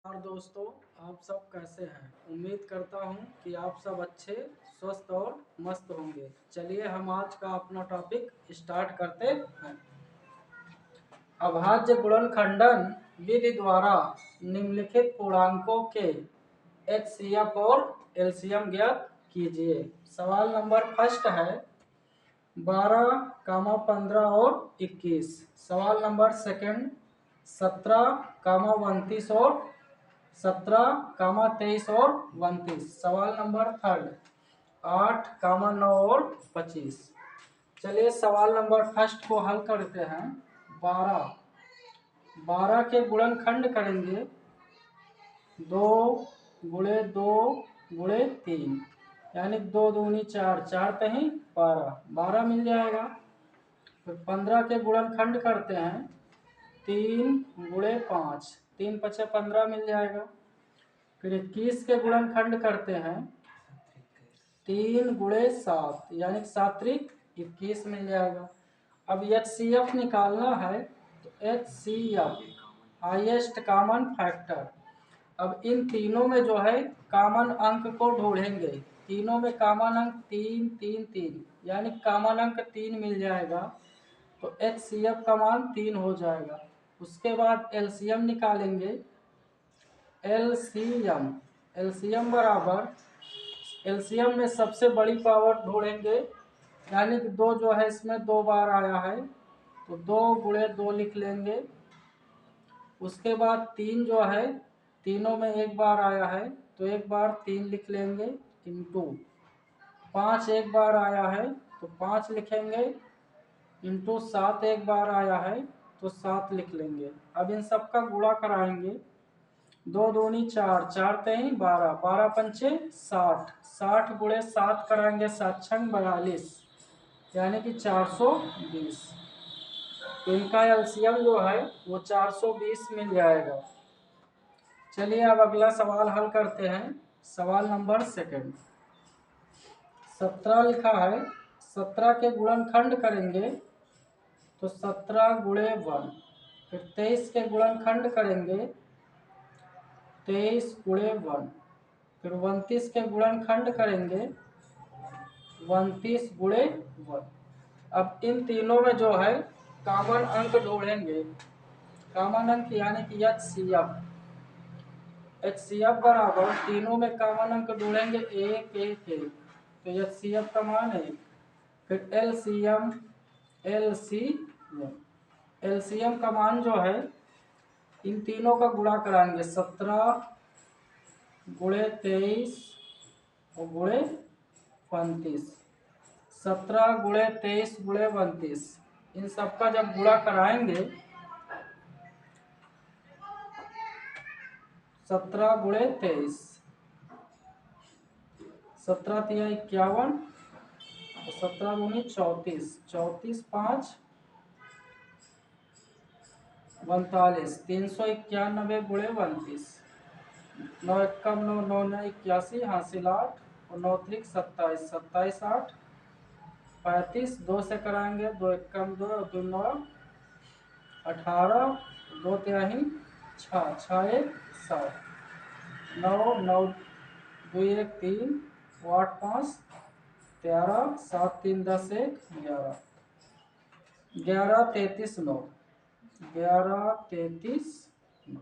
और दोस्तों, आप सब कैसे हैं? उम्मीद करता हूं कि आप सब अच्छे, स्वस्थ और मस्त होंगे। चलिए हम आज का अपना टॉपिक स्टार्ट करते हैं। अभाज्य गुणनखंडन विधि द्वारा निम्नलिखित पूर्णांकों के एचसीएफ और एलसीएम ज्ञात कीजिए। सवाल नंबर फर्स्ट है 12, 15 और 21। सवाल नंबर सेकंड 17, 29 और 17, 23 और 29। सवाल नंबर थर्ड 8, 9 और 25। चलिए सवाल नंबर फर्स्ट को हल करते हैं। 12 के गुणनखंड करेंगे 2 गुणे 2 गुणे 3, यानी 2 दूनी 4, 4 कहीं 12 मिल जाएगा। फिर 15 के गुणनखंड करते हैं 3 गुणे 5, 3 पचे 15 मिल जाएगा। फिर 21 के गुणनखंड करते हैं 3 गुणे 7, यानी 7 त्रिक 21 मिल जाएगा। अब एचसीएफ निकालना है तो एचसीएफ हाईएस्ट कॉमन फैक्टर। अब इन तीनों में जो है कॉमन अंक को ढूंढेंगे। तीनों में कॉमन अंक 3 3 3, यानी कॉमन अंक 3 मिल जाएगा तो एचसीएफ का मान 3 हो जाएगा। उसके बाद एलसीएम निकालेंगे। एलसीएम बराबर, एलसीएम में सबसे बड़ी पावर ढूंढेंगे, यानी कि 2 जो है इसमें 2 बार आया है तो 2 गुणे 2 लिख लेंगे। उसके बाद 3 जो है तीनों में एक बार आया है तो एक बार 3 लिख लेंगे इंटू 5 एक बार आया है तो 5 लिखेंगे इंटू 7 एक बार आया है तो 7 लिख लेंगे। अब इन सब का गुणा कराएंगे। 2 दूनी 4, 4 तेईं 12, 12 पंचे 60, 60 गुणे 7 कराएंगे 7 छंग 42, यानी कि 420। तो इनका एलसीएम जो है वो 420 मिल जाएगा। चलिए अब अगला सवाल हल करते हैं। सवाल नंबर सेकंड 17 लिखा है। 17 के गुणनखंड करेंगे तो 17 गुणे 1। फिर 23 के गुणनखंड करेंगे 23 गुणे 1। फिर 29 के गुणनखंड करेंगे 29 गुणे 1। अब इन तीनों में जो है कॉमन अंक ढूंढेंगे। कॉमन अंक यानी कि एचसीएफ बराबर तीनों में कॉमन अंक ढूंढेंगे 1 1 1, तो एचसीएफ का मान 1। फिर एलसीएम का मान जो है इन तीनों का गुणा कराएंगे 17 गुणे 23 और गुणे 35। 17 गुणे 23 गुणे 32, इन सबका जब गुणा कराएंगे 17 गुणे 23, 17 तिया 51, 17 दूनी 34, 34 5 42, 391 गुणे 32, 9 एकम 9 9 9 81, हासिल 8 और 9 त्रिक 27, 27 8 35, 2 से कराएंगे 2 एकम 2 2 9 18, 2 तिहाई 6 6 1 7, 9 9 2 1 3 8 5 13, 7 3 10 1 11, 11 33 9, 11 33 9,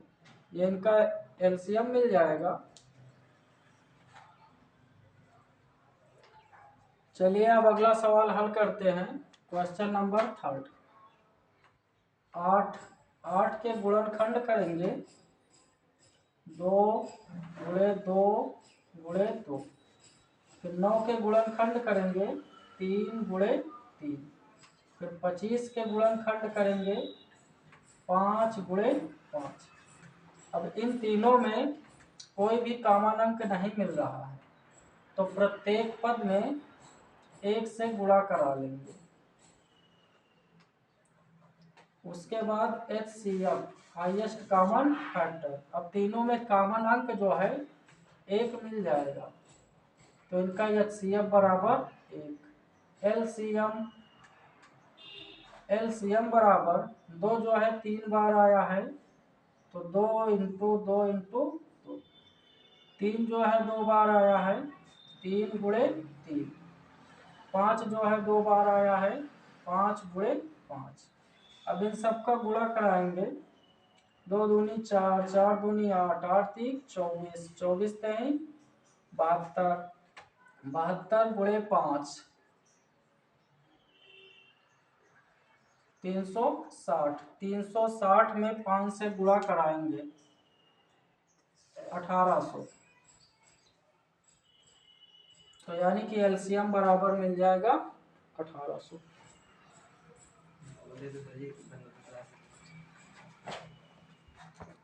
ये इनका एलसीएम मिल जाएगा। चलिए अब अगला सवाल हल करते हैं। क्वेश्चन नंबर थर्ड 8 के गुणनखंड करेंगे 2 गुणे 2 गुणे 2। फिर 9 के गुणनखंड करेंगे 3 गुणे 3। फिर 25 के गुणनखंड करेंगे 5 गुणे 5। अब इन तीनों में कोई भी कॉमन अंक नहीं मिल रहा है तो प्रत्येक पद में 1 से गुणा करा लेंगे। उसके बाद एचसीएफ हाईएस्ट कॉमन फैक्टर। अब तीनों में कॉमन अंक जो है 1 मिल जाएगा तो इनका एचसीएफ बराबर 1। एलसीएम बराबर 2 जो है 3 बार आया है तो 2 इंटू 2 इंटू 3 जो है 2 बार आया है, 3 गुणे 3। 5 जो है 2 बार आया है, 5 गुणे 5। अब इन सबका गुणा कराएंगे, 2 दूनी 4, 4 दूनी 8, 8 तीन 24, 24 तीन 72, 72 गुणे 5 360। 360 में 5 से गुणा कराएंगे 1800। तो यानी कि एलसीएम बराबर मिल जाएगा 1800।